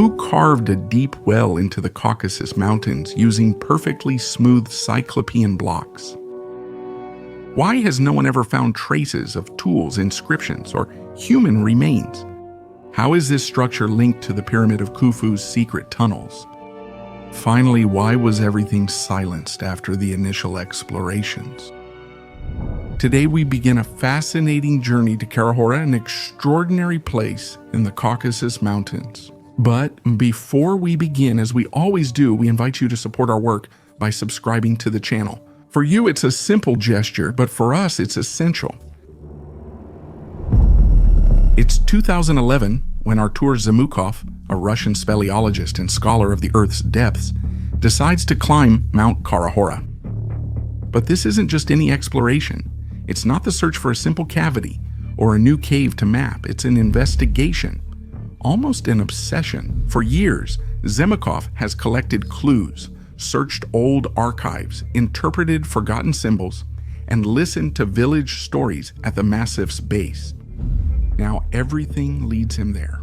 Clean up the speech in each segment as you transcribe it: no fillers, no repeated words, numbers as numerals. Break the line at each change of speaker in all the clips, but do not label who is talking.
Who carved a deep well into the Caucasus Mountains using perfectly smooth cyclopean blocks? Why has no one ever found traces of tools, inscriptions, or human remains? How is this structure linked to the Pyramid of Khufu's secret tunnels? Finally, why was everything silenced after the initial explorations? Today we begin a fascinating journey to Karahora, an extraordinary place in the Caucasus Mountains. But before we begin, as we always do, we invite you to support our work by subscribing to the channel. For you, it's a simple gesture, but for us, it's essential. It's 2011 when Artur Zamukov, a Russian speleologist and scholar of the Earth's depths, decides to climb Mount Karahora. But this isn't just any exploration. It's not the search for a simple cavity or a new cave to map. It's an investigation, almost an obsession. For years, Zamukov has collected clues, searched old archives, interpreted forgotten symbols, and listened to village stories at the massif's base. Now everything leads him there.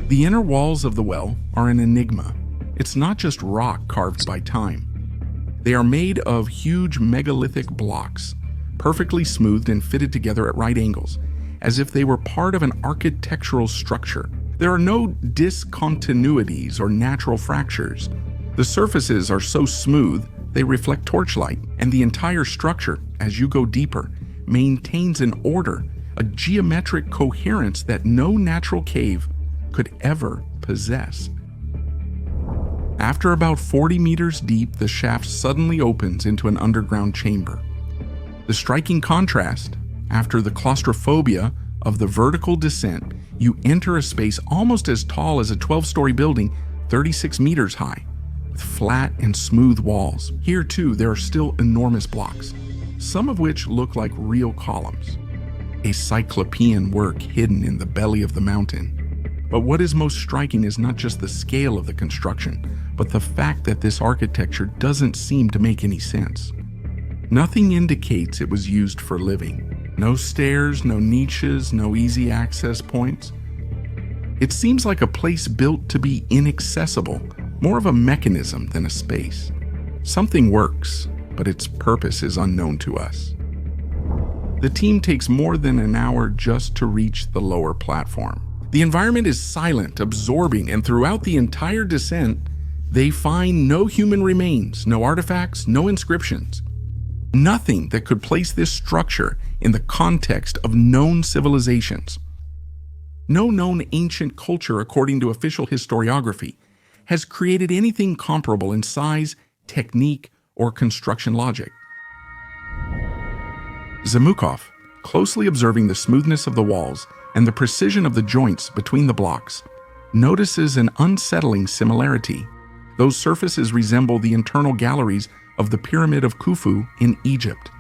The inner walls of the well are an enigma. It's not just rock carved by time. They are made of huge megalithic blocks, perfectly smoothed and fitted together at right angles, as if they were part of an architectural structure. There are no discontinuities or natural fractures. The surfaces are so smooth, they reflect torchlight, and the entire structure, as you go deeper, maintains an order, a geometric coherence that no natural cave could ever possess. After about 40 meters deep, the shaft suddenly opens into an underground chamber. The striking contrast, after the claustrophobia of the vertical descent, you enter a space almost as tall as a 12-story building, 36 meters high, with flat and smooth walls. Here too, there are still enormous blocks, some of which look like real columns, a cyclopean work hidden in the belly of the mountain. But what is most striking is not just the scale of the construction, but the fact that this architecture doesn't seem to make any sense. Nothing indicates it was used for living. No stairs, no niches, no easy access points. It seems like a place built to be inaccessible, more of a mechanism than a space. Something works, but its purpose is unknown to us. The team takes more than an hour just to reach the lower platform. The environment is silent, absorbing, and throughout the entire descent, they find no human remains, no artifacts, no inscriptions. Nothing that could place this structure in the context of known civilizations. No known ancient culture, according to official historiography, has created anything comparable in size, technique, or construction logic. Zamukov, closely observing the smoothness of the walls and the precision of the joints between the blocks, notices an unsettling similarity. Those surfaces resemble the internal galleries of the Pyramid of Khufu in Egypt.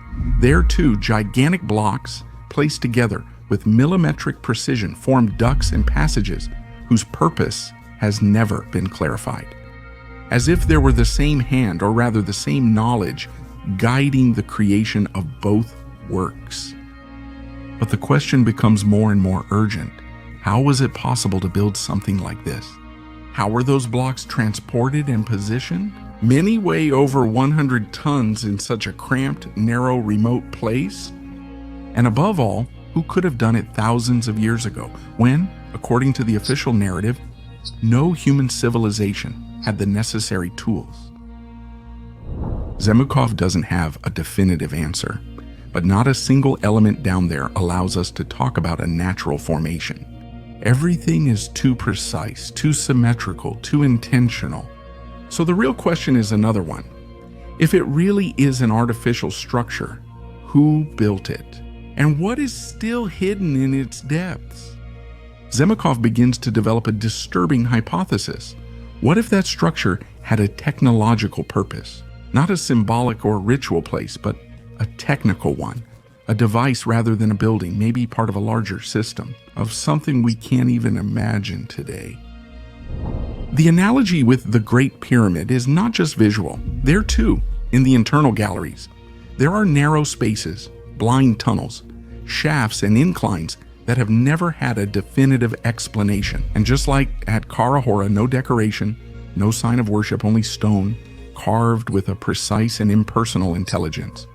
There too, gigantic blocks placed together with millimetric precision form ducts and passages whose purpose has never been clarified. As if there were the same hand, or rather the same knowledge, guiding the creation of both works. But the question becomes more and more urgent. How was it possible to build something like this? How were those blocks transported and positioned? Many weigh over 100 tons in such a cramped, narrow, remote place. And above all, who could have done it thousands of years ago, when, according to the official narrative, no human civilization had the necessary tools? Zamukov doesn't have a definitive answer, but not a single element down there allows us to talk about a natural formation. Everything is too precise, too symmetrical, too intentional. So the real question is another one. If it really is an artificial structure, who built it? And what is still hidden in its depths? Zamukov begins to develop a disturbing hypothesis. What if that structure had a technological purpose? Not a symbolic or ritual place, but a technical one. A device rather than a building, maybe part of a larger system, of something we can't even imagine today. The analogy with the Great Pyramid is not just visual. There too, in the internal galleries, there are narrow spaces, blind tunnels, shafts and inclines that have never had a definitive explanation. And just like at Karahora, no decoration, no sign of worship, only stone, carved with a precise and impersonal intelligence.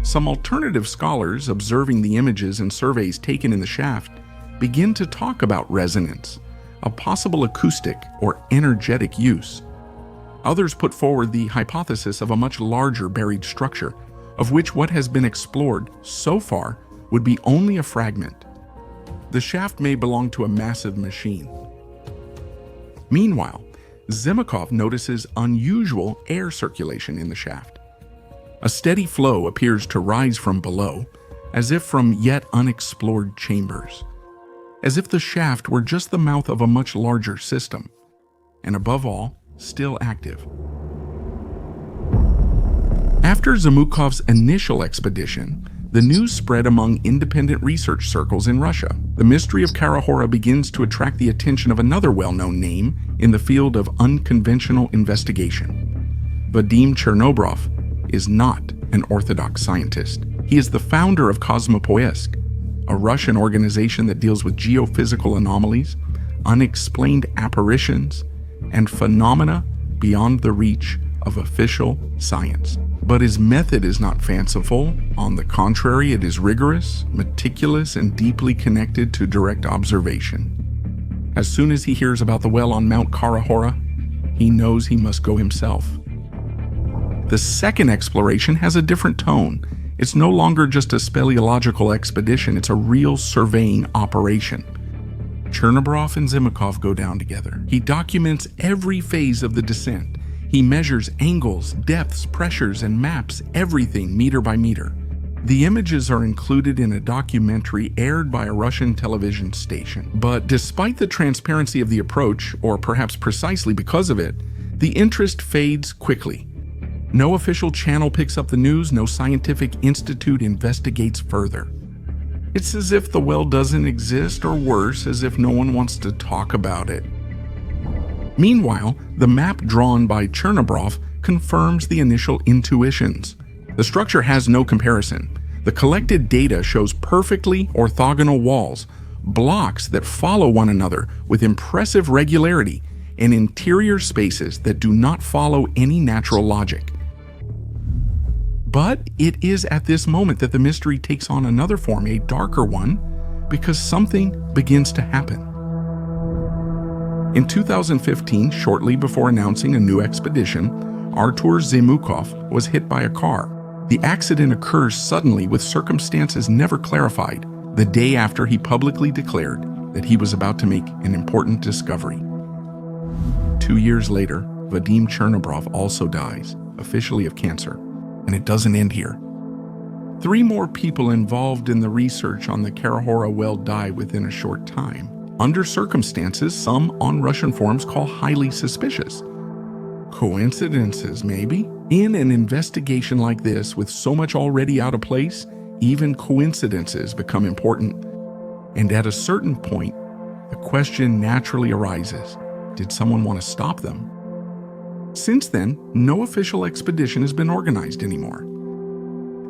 Some alternative scholars, observing the images and surveys taken in the shaft, begin to talk about resonance, a possible acoustic or energetic use. Others put forward the hypothesis of a much larger buried structure, of which what has been explored so far would be only a fragment. The shaft may belong to a massive machine. Meanwhile, Zimukov notices unusual air circulation in the shaft. A steady flow appears to rise from below, as if from yet unexplored chambers, as if the shaft were just the mouth of a much larger system, and above all, still active. After Zimukov's initial expedition, the news spread among independent research circles in Russia. The mystery of Karahora begins to attract the attention of another well-known name in the field of unconventional investigation. Vadim Chernobrov is not an orthodox scientist. He is the founder of Cosmopoisk, a Russian organization that deals with geophysical anomalies, unexplained apparitions, and phenomena beyond the reach of official science. But his method is not fanciful. On the contrary, it is rigorous, meticulous, and deeply connected to direct observation. As soon as he hears about the well on Mount Khara-Hora, he knows he must go himself. The second exploration has a different tone. It's no longer just a speleological expedition, it's a real surveying operation. Chernobrov and Zimukov go down together. He documents every phase of the descent. He measures angles, depths, pressures, and maps everything meter by meter. The images are included in a documentary aired by a Russian television station. But despite the transparency of the approach, or perhaps precisely because of it, the interest fades quickly. No official channel picks up the news, no scientific institute investigates further. It's as if the well doesn't exist, or worse, as if no one wants to talk about it. Meanwhile, the map drawn by Chernobrov confirms the initial intuitions. The structure has no comparison. The collected data shows perfectly orthogonal walls, blocks that follow one another with impressive regularity, and interior spaces that do not follow any natural logic. But it is at this moment that the mystery takes on another form, a darker one, because something begins to happen. In 2015, shortly before announcing a new expedition, Artur Zimukov was hit by a car. The accident occurs suddenly with circumstances never clarified, the day after he publicly declared that he was about to make an important discovery. 2 years later, Vadim Chernobrov also dies, officially of cancer. And it doesn't end here. 3 more people involved in the research on the Karahora well die within a short time, under circumstances some on Russian forums call highly suspicious. Coincidences, maybe? In an investigation like this, with so much already out of place, even coincidences become important. And at a certain point, the question naturally arises, did someone want to stop them? Since then, no official expedition has been organized anymore.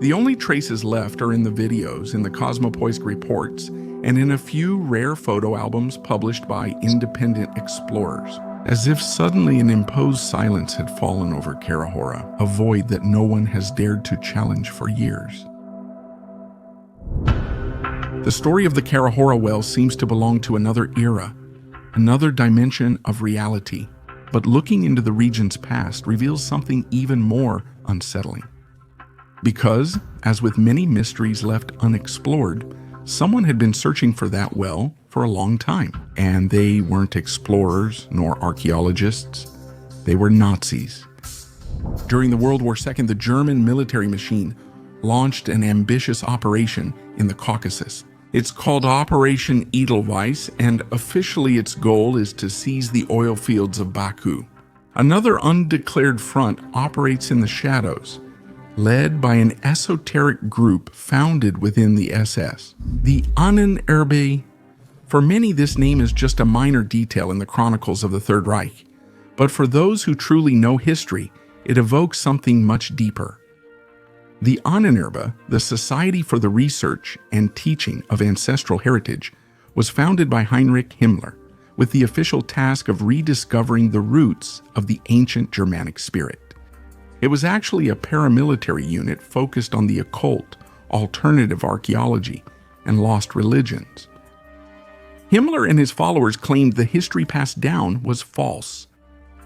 The only traces left are in the videos, in the Cosmopoisk reports, and in a few rare photo albums published by independent explorers. As if suddenly an imposed silence had fallen over Karahora, a void that no one has dared to challenge for years. The story of the Karahora well seems to belong to another era, another dimension of reality. But looking into the region's past reveals something even more unsettling. Because, as with many mysteries left unexplored, someone had been searching for that well for a long time. And they weren't explorers nor archaeologists. They were Nazis. During the World War II, the German military machine launched an ambitious operation in the Caucasus. It's called Operation Edelweiss, and officially its goal is to seize the oil fields of Baku. Another undeclared front operates in the shadows, led by an esoteric group founded within the SS, the Ahnenerbe. For many, this name is just a minor detail in the chronicles of the Third Reich, but for those who truly know history, it evokes something much deeper. The Ahnenerbe, the Society for the Research and Teaching of Ancestral Heritage, was founded by Heinrich Himmler with the official task of rediscovering the roots of the ancient Germanic spirit. It was actually a paramilitary unit focused on the occult, alternative archaeology, and lost religions. Himmler and his followers claimed the history passed down was false.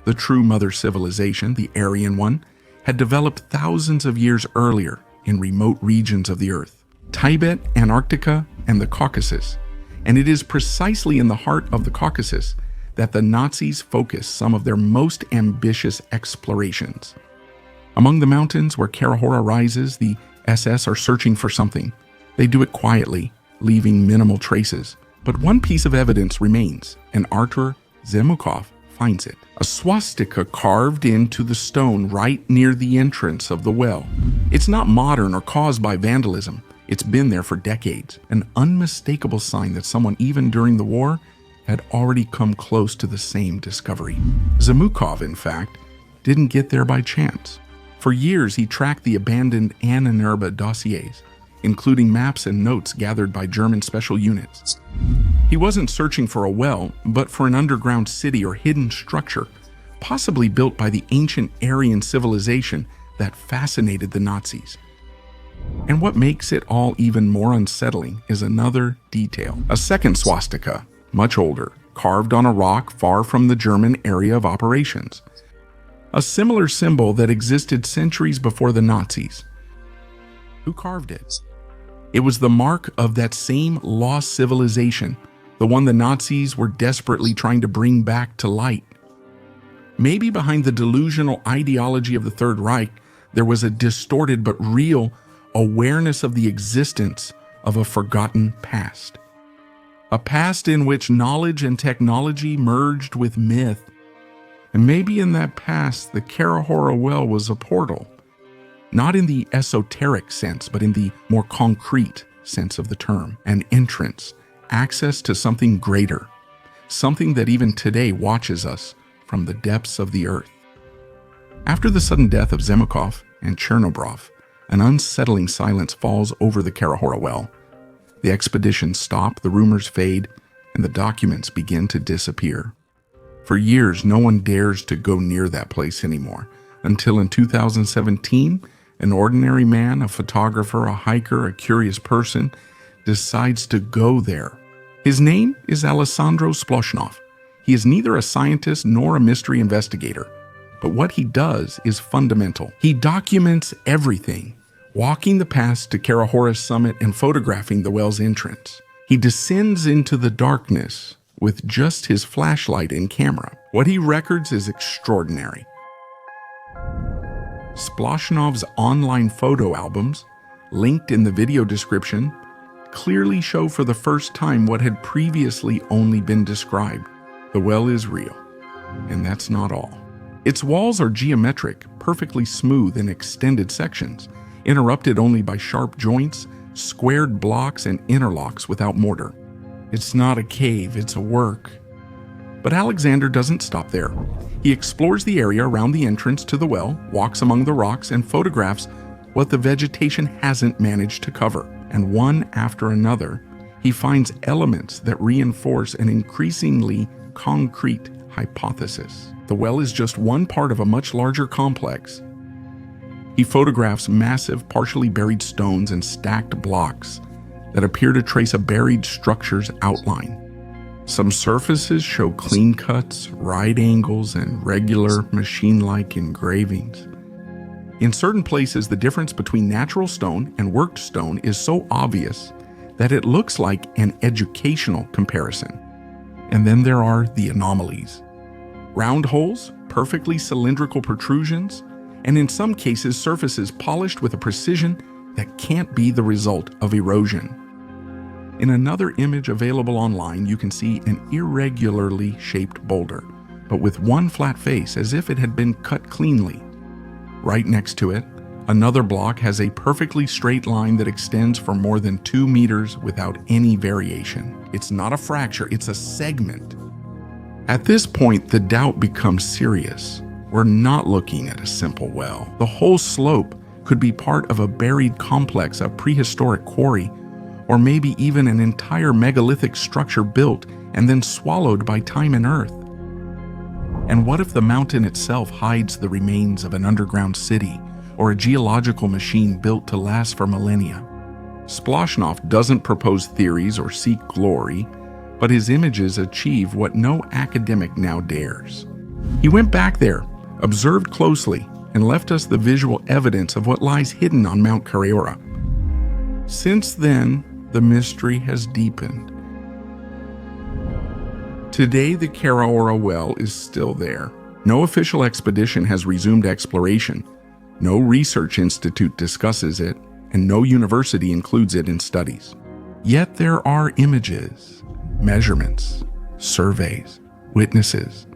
The true mother civilization, the Aryan one, had developed thousands of years earlier in remote regions of the Earth, Tibet, Antarctica, and the Caucasus. And it is precisely in the heart of the Caucasus that the Nazis focused some of their most ambitious explorations. Among the mountains where Karahora rises, the SS are searching for something. They do it quietly, leaving minimal traces. But one piece of evidence remains, and Artur Zemukov finds it. A swastika carved into the stone right near the entrance of the well. It's not modern or caused by vandalism. It's been there for decades, an unmistakable sign that someone, even during the war, had already come close to the same discovery. Zemukov, in fact, didn't get there by chance. For years, he tracked the abandoned Ahnenerbe dossiers, including maps and notes gathered by German special units. He wasn't searching for a well, but for an underground city or hidden structure, possibly built by the ancient Aryan civilization that fascinated the Nazis. And what makes it all even more unsettling is another detail. A second swastika, much older, carved on a rock far from the German area of operations. A similar symbol that existed centuries before the Nazis. Who carved it? It was the mark of that same lost civilization, the one the Nazis were desperately trying to bring back to light. Maybe behind the delusional ideology of the Third Reich, there was a distorted but real awareness of the existence of a forgotten past. A past in which knowledge and technology merged with myth. And maybe in that past, the Khara-Hora well was a portal. Not in the esoteric sense, but in the more concrete sense of the term. An entrance, access to something greater. Something that even today watches us from the depths of the earth. After the sudden death of Zemukov and Chernobrov, an unsettling silence falls over the Karahora well. The expeditions stop, the rumors fade, and the documents begin to disappear. For years, no one dares to go near that place anymore, until in 2017, an ordinary man, a photographer, a hiker, a curious person, decides to go there. His name is Alessandro Sploshnov. He is neither a scientist nor a mystery investigator. But what he does is fundamental. He documents everything, walking the paths to Kara-Hora's summit and photographing the well's entrance. He descends into the darkness with just his flashlight and camera. What he records is extraordinary. Sploshnov's online photo albums, linked in the video description, clearly show for the first time what had previously only been described. The well is real, and that's not all. Its walls are geometric, perfectly smooth in extended sections, interrupted only by sharp joints, squared blocks, and interlocks without mortar. It's not a cave, it's a work. But Alexander doesn't stop there. He explores the area around the entrance to the well, walks among the rocks, and photographs what the vegetation hasn't managed to cover. And one after another, he finds elements that reinforce an increasingly concrete hypothesis. The well is just one part of a much larger complex. He photographs massive, partially buried stones and stacked blocks that appear to trace a buried structure's outline. Some surfaces show clean cuts, right angles, and regular machine-like engravings. In certain places, the difference between natural stone and worked stone is so obvious that it looks like an educational comparison. And then there are the anomalies. Round holes, perfectly cylindrical protrusions, and in some cases surfaces polished with a precision that can't be the result of erosion. In another image available online, you can see an irregularly shaped boulder, but with one flat face as if it had been cut cleanly. Right next to it, another block has a perfectly straight line that extends for more than 2 meters without any variation. It's not a fracture, it's a segment. At this point, the doubt becomes serious. We're not looking at a simple well. The whole slope could be part of a buried complex, a prehistoric quarry, or maybe even an entire megalithic structure built and then swallowed by time and earth. And what if the mountain itself hides the remains of an underground city or a geological machine built to last for millennia? Splashnov doesn't propose theories or seek glory, but his images achieve what no academic now dares. He went back there, observed closely, and left us the visual evidence of what lies hidden on Mount Karahora. Since then, the mystery has deepened. Today, the Khara-Hora well is still there. No official expedition has resumed exploration. No research institute discusses it, and no university includes it in studies. Yet there are images, measurements, surveys, witnesses.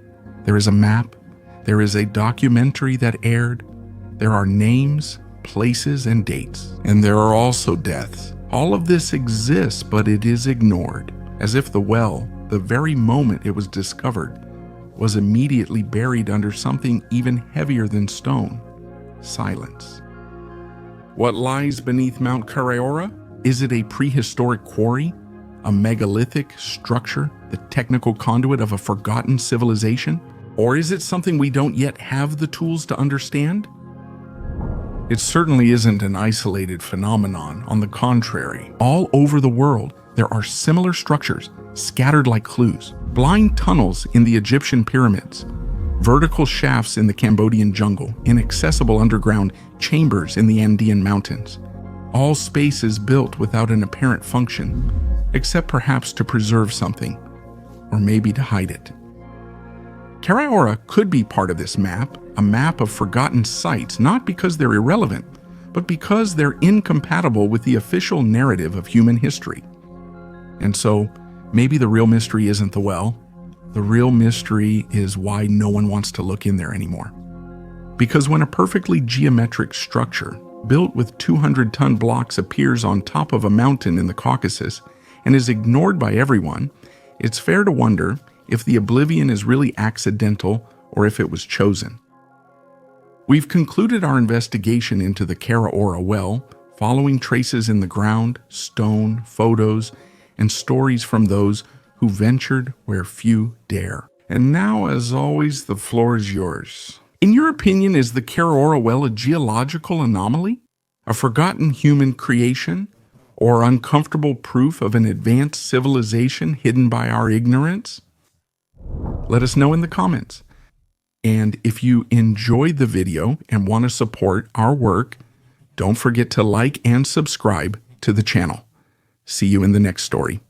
There is a map. There is a documentary that aired. There are names, places, and dates. And there are also deaths. All of this exists, but it is ignored, as if the well, the very moment it was discovered, was immediately buried under something even heavier than stone: silence. What lies beneath Mount Karahora? Is it a prehistoric quarry? A megalithic structure? The technical conduit of a forgotten civilization? Or is it something we don't yet have the tools to understand? It certainly isn't an isolated phenomenon. On the contrary, all over the world, there are similar structures scattered like clues. Blind tunnels in the Egyptian pyramids, vertical shafts in the Cambodian jungle, inaccessible underground chambers in the Andean mountains. All spaces built without an apparent function, except perhaps to preserve something, or maybe to hide it. Karahora could be part of this map, a map of forgotten sites, not because they're irrelevant, but because they're incompatible with the official narrative of human history. And so, maybe the real mystery isn't the well. The real mystery is why no one wants to look in there anymore. Because when a perfectly geometric structure, built with 200-ton blocks, appears on top of a mountain in the Caucasus and is ignored by everyone, it's fair to wonder if the oblivion is really accidental or if it was chosen. We've concluded our investigation into the Karahora well, following traces in the ground, stone, photos, and stories from those who ventured where few dare. And now, as always, the floor is yours. In your opinion, is the Karahora well a geological anomaly? A forgotten human creation? Or uncomfortable proof of an advanced civilization hidden by our ignorance? Let us know in the comments. And if you enjoyed the video and want to support our work, don't forget to like and subscribe to the channel. See you in the next story.